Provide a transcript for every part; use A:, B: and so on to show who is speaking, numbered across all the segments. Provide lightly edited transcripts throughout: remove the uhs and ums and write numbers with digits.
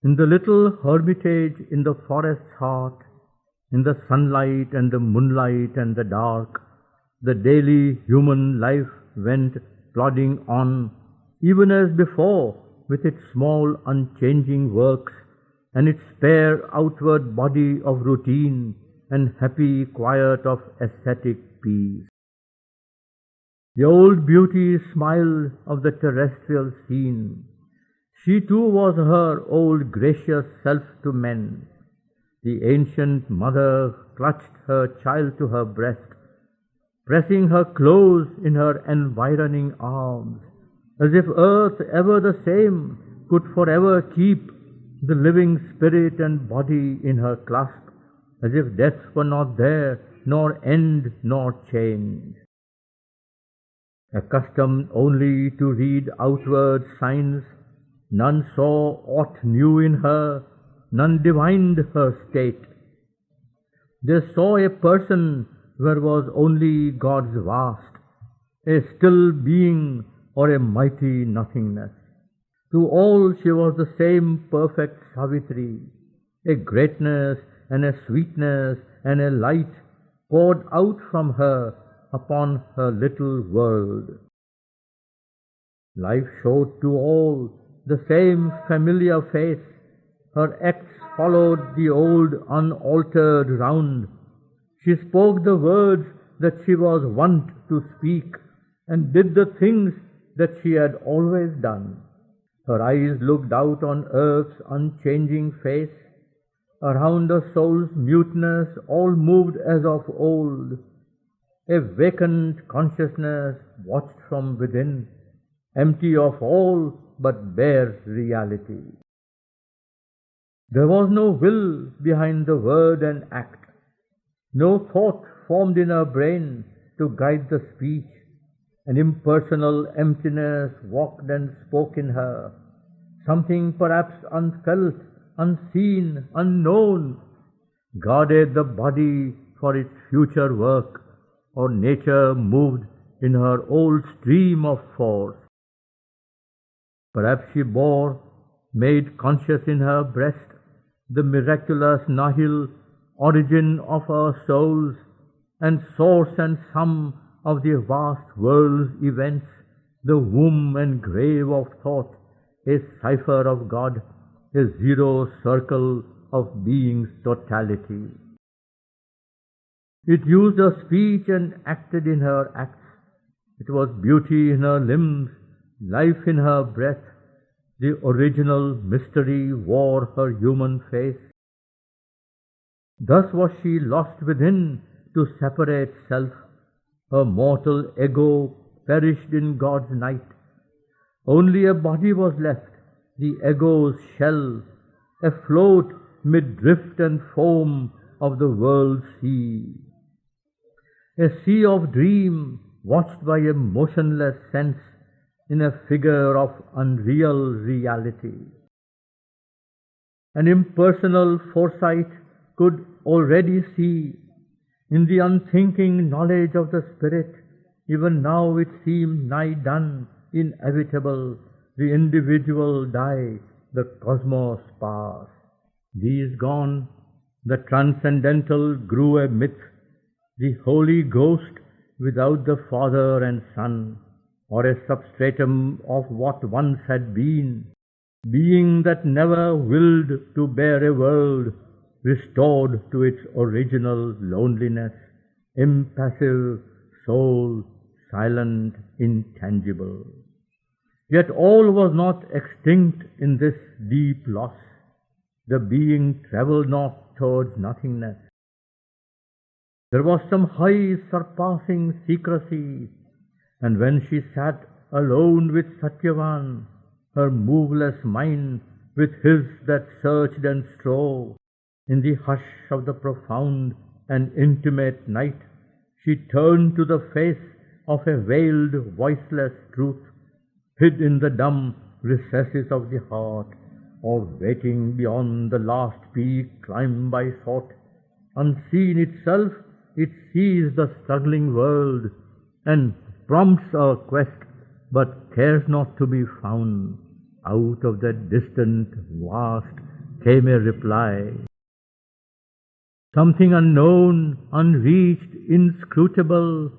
A: In the little hermitage in the forest's heart, in the sunlight and the moonlight and the dark, the daily human life went plodding on, even as before, with its small unchanging works and its spare outward body of routine and happy quiet of aesthetic peace. The old beauty smiled of the terrestrial scene. She too was her old gracious self to men. The ancient mother clutched her child to her breast, pressing her close in her environing arms, as if earth ever the same could forever keep the living spirit and body in her clasp, as if death were not there, nor end nor change. Accustomed only to read outward signs, none saw aught new in her, none divined her state. They saw a person where was only God's vast, a still being or a mighty nothingness. To all she was the same perfect Savitri, a greatness and a sweetness and a light poured out from her upon her little world. Life showed to all the same familiar face. Her acts followed the old unaltered round. She spoke the words that she was wont to speak, and did the things that she had always done. Her eyes looked out on earth's unchanging face. Around her soul's muteness all moved as of old. A vacant consciousness watched from within, empty of all but bare reality. There was no will behind the word and act, no thought formed in her brain to guide the speech. An impersonal emptiness walked and spoke in her, something perhaps unfelt, unseen, unknown, guarded the body for its future work, or nature moved in her old stream of force. Perhaps she bore, made conscious in her breast, the miraculous nihil origin of our souls, and source and sum of the vast world's events, the womb and grave of thought, a cipher of God, a zero circle of being's totality. It used her speech and acted in her acts. It was beauty in her limbs, life in her breath. The original mystery wore her human face. Thus was she lost within to separate self. Her mortal ego perished in God's night. Only a body was left, the ego's shell, afloat mid drift and foam of the world's sea. A sea of dream watched by a motionless sense in a figure of unreal reality. An impersonal foresight could already see in the unthinking knowledge of the Spirit. Even now it seemed nigh done, inevitable, the individual die, the cosmos pass. These gone, the transcendental grew a myth, the Holy Ghost without the Father and Son, or a substratum of what once had been, being that never willed to bear a world, restored to its original loneliness, impassive soul, silent, intangible. Yet all was not extinct in this deep loss. The being travelled not towards nothingness. There was some high surpassing secrecy, and when she sat alone with Satyavan, her moveless mind with his that searched and strove, in the hush of the profound and intimate night, she turned to the face of a veiled, voiceless truth, hid in the dumb recesses of the heart, or waiting beyond the last peak climbed by thought. Unseen itself, it sees the struggling world, and prompts our quest, but cares not to be found out of that distant, vast, came a reply. Something unknown, unreached, inscrutable,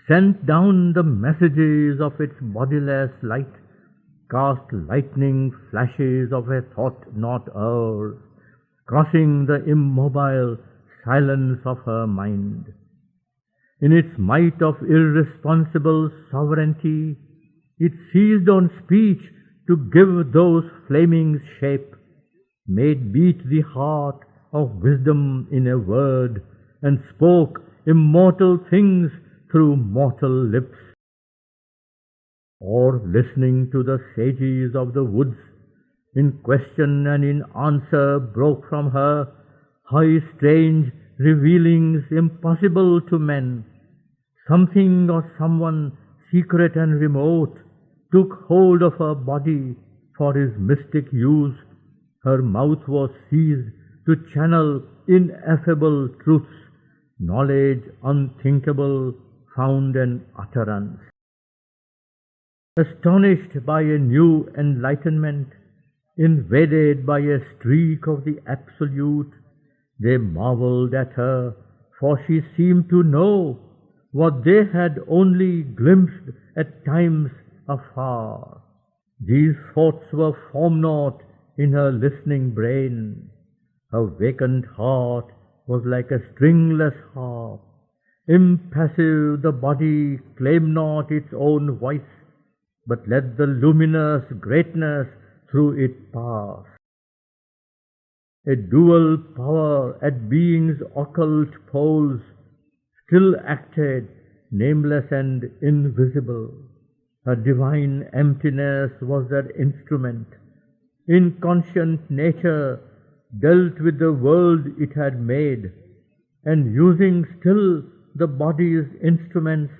A: sent down the messages of its bodiless light, cast lightning flashes of a thought not ours, crossing the immobile silence of her mind. In its might of irresponsible sovereignty, it seized on speech to give those flamings shape, made beat the heart of wisdom in a word, and spoke immortal things through mortal lips. Or listening to the sages of the woods, in question and in answer broke from her high strange revealings impossible to men. Something or someone secret and remote took hold of her body for his mystic use. Her mouth was seized to channel ineffable truths, knowledge unthinkable found an utterance. Astonished by a new enlightenment, invaded by a streak of the Absolute, they marveled at her, for she seemed to know what they had only glimpsed at times afar. These thoughts were formed not in her listening brain. Her vacant heart was like a stringless harp. Impassive the body claimed not its own voice, but let the luminous greatness through it pass. A dual power at being's occult poles still acted, nameless and invisible. Her divine emptiness was their instrument. Inconscient nature dealt with the world it had made, and using still the body's instruments,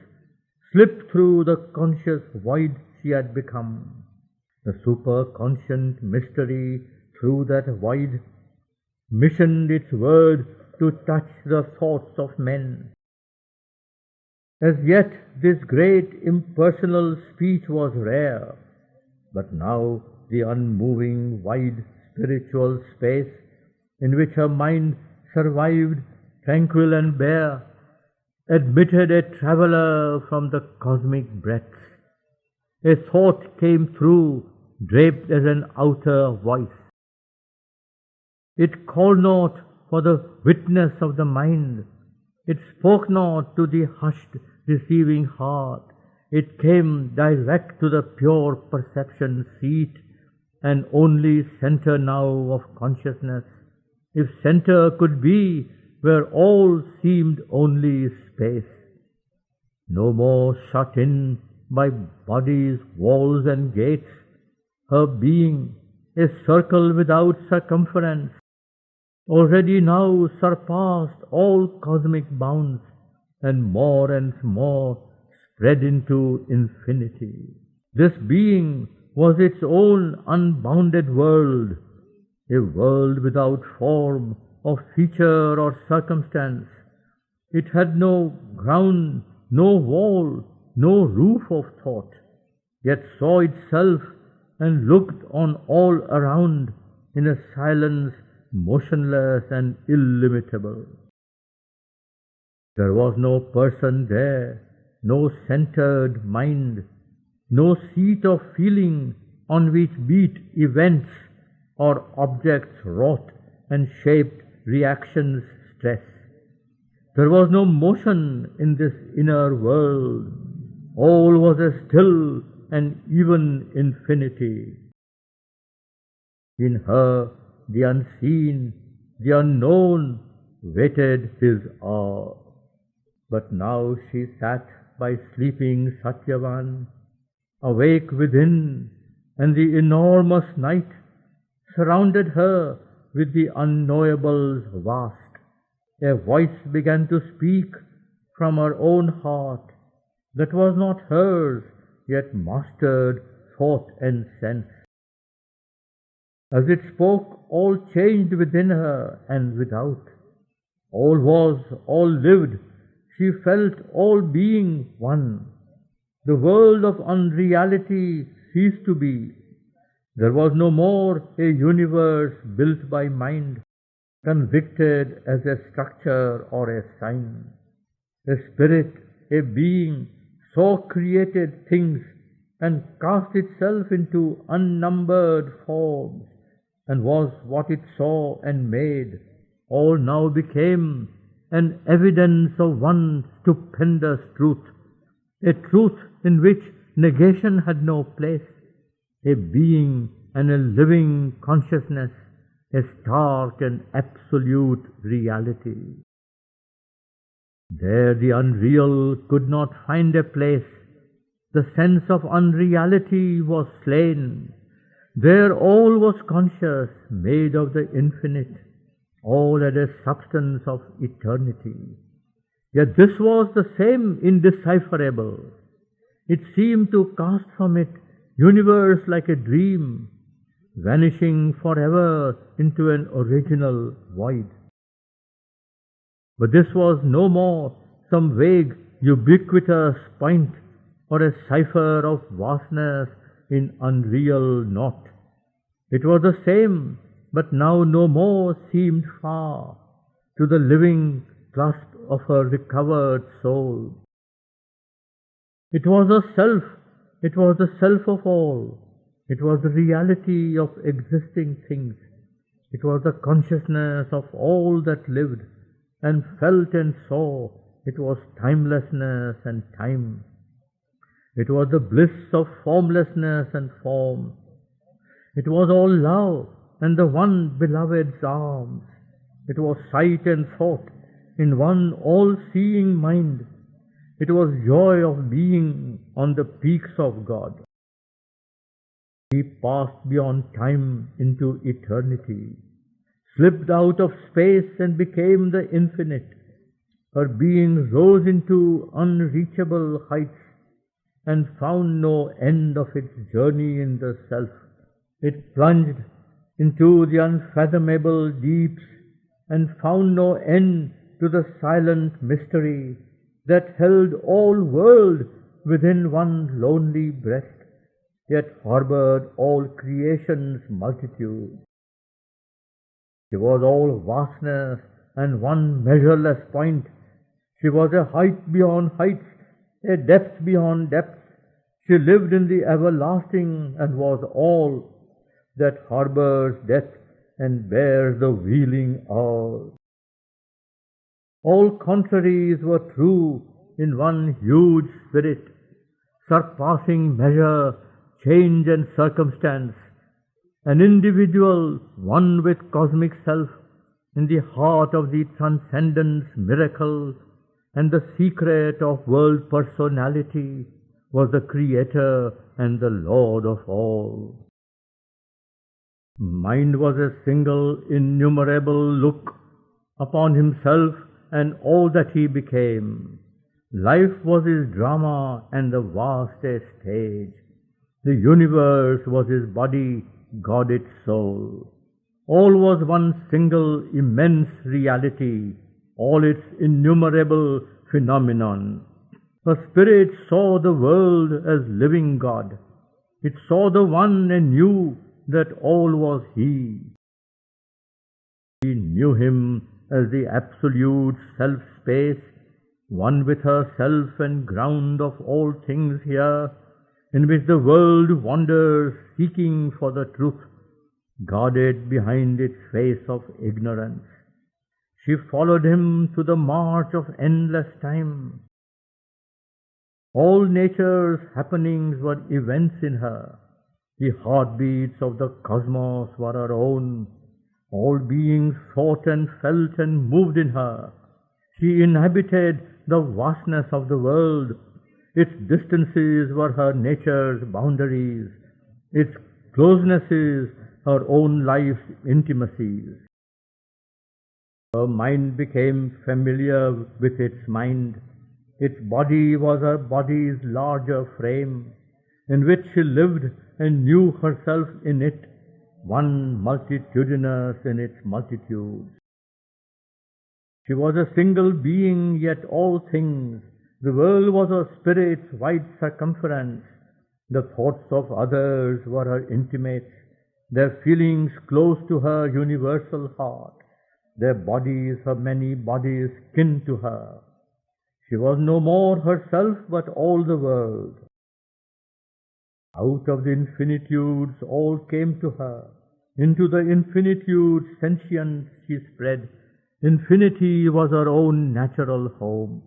A: slipped through the conscious void she had become. The superconscient mystery through that void missioned its word to touch the thoughts of men. As yet this great impersonal speech was rare, but now the unmoving wide spiritual space in which her mind survived tranquil and bare admitted a traveler from the cosmic breadths. A thought came through, draped as an outer voice. It called not for the witness of the mind. It spoke not to the hushed, receiving heart. It came direct to the pure perception seat and only center now of consciousness, if center could be where all seemed only space. No more shut in by body's walls and gates, her being a circle without circumference, already now surpassed all cosmic bounds and more spread into infinity. This being was its own unbounded world, a world without form of feature or circumstance. It had no ground, no wall, no roof of thought, yet saw itself and looked on all around in a silence motionless and illimitable. There was no person there, no centered mind, no seat of feeling on which beat events or objects wrought and shaped reactions stress. There was no motion in this inner world. All was a still and even infinity. In her, the unseen, the unknown waited his hour. But now she sat by sleeping Satyavan, awake within, and the enormous night surrounded her with the unknowable's vast. A voice began to speak from her own heart that was not hers, yet mastered thought and sense. As it spoke, all changed within her and without. All was, all lived. She felt all being one. The world of unreality ceased to be. There was no more a universe built by mind, convicted as a structure or a sign. A spirit, a being, so created things and cast itself into unnumbered forms, and was what it saw and made, all now became an evidence of one stupendous truth, a truth in which negation had no place, a being and a living consciousness, a stark and absolute reality. There the unreal could not find a place. The sense of unreality was slain. There all was conscious, made of the infinite, all had a substance of eternity. Yet this was the same indecipherable. It seemed to cast from it universe like a dream, vanishing forever into an original void. But this was no more some vague, ubiquitous point or a cipher of vastness in unreal naught. It was the same, but now no more seemed far to the living clasp of her recovered soul. It was a self, it was the self of all, it was the reality of existing things, it was the consciousness of all that lived and felt and saw, it was timelessness and time. It was the bliss of formlessness and form. It was all love and the one beloved's arms. It was sight and thought in one all-seeing mind. It was joy of being on the peaks of God. He passed beyond time into eternity, slipped out of space and became the infinite. Her being rose into unreachable heights and found no end of its journey in the self. It plunged into the unfathomable deeps and found no end to the silent mystery that held all world within one lonely breast, yet harbored all creation's multitude. She was all vastness and one measureless point. She was a height beyond heights, a depth beyond depths. She lived in the everlasting and was all that harbors death and bears the wheeling hour. All contraries were true in one huge spirit, surpassing measure, change and circumstance, an individual, one with cosmic self, in the heart of the transcendence miracle and the secret of world personality, was the Creator and the Lord of all. Mind was a single innumerable look upon himself and all that he became. Life was his drama and the vast a stage. The universe was his body, God its soul. All was one single immense reality, all its innumerable phenomenon. Her spirit saw the world as living God. It saw the One and knew that all was He. She knew Him as the absolute self-space, one with herself and ground of all things here, in which the world wanders seeking for the truth, guarded behind its face of ignorance. She followed Him through the march of endless time. All nature's happenings were events in her. The heartbeats of the cosmos were her own. All beings thought and felt and moved in her. She inhabited the vastness of the world. Its distances were her nature's boundaries, its closenesses her own life's intimacies. Her mind became familiar with its mind. Its body was her body's larger frame, in which she lived and knew herself in it, one multitudinous in its multitudes. She was a single being, yet all things. The world was her spirit's wide circumference. The thoughts of others were her intimates. their feelings close to her universal heart, their bodies, her many bodies, kin to her. She was no more herself, but all the world. Out of the infinitudes all came to her. Into the infinitudes sentience she spread. Infinity was her own natural home.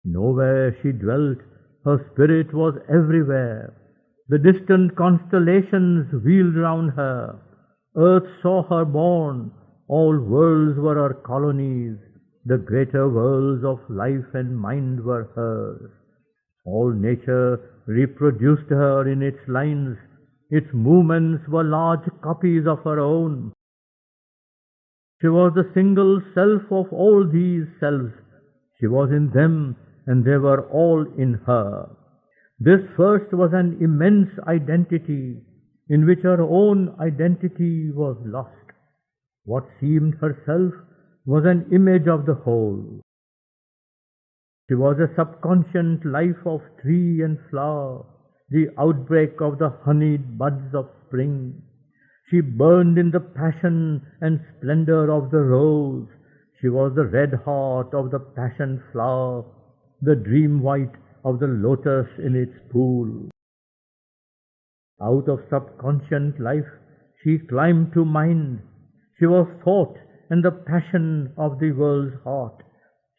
A: Nowhere she dwelt, her spirit was everywhere. The distant constellations wheeled round her. Earth saw her born. All worlds were her colonies. The greater worlds of life and mind were hers. All nature reproduced her in its lines. Its movements were large copies of her own. She was the single self of all these selves. She was in them, and they were all in her. This first was an immense identity, in which her own identity was lost. What seemed herself was an image of the whole. She was a subconscient life of tree and flower, the outbreak of the honeyed buds of spring. She burned in the passion and splendor of the rose. She was the red heart of the passion flower, the dream white of the lotus in its pool. Out of subconscient life she climbed to mind. She was thought and the passion of the world's heart.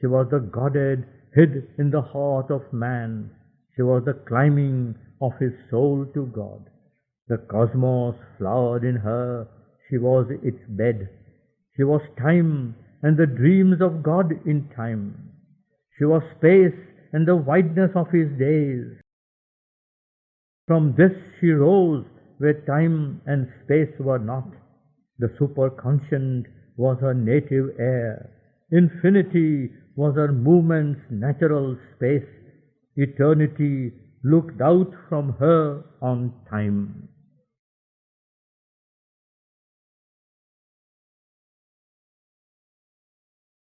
A: She was the Godhead hid in the heart of man. She was the climbing of his soul to God. The cosmos flowered in her. She was its bed. She was time and the dreams of God in time. She was space and the wideness of his days. From this she rose where time and space were not. The superconscient was her native air. Infinity was her movement's natural space. Eternity looked out from her on time.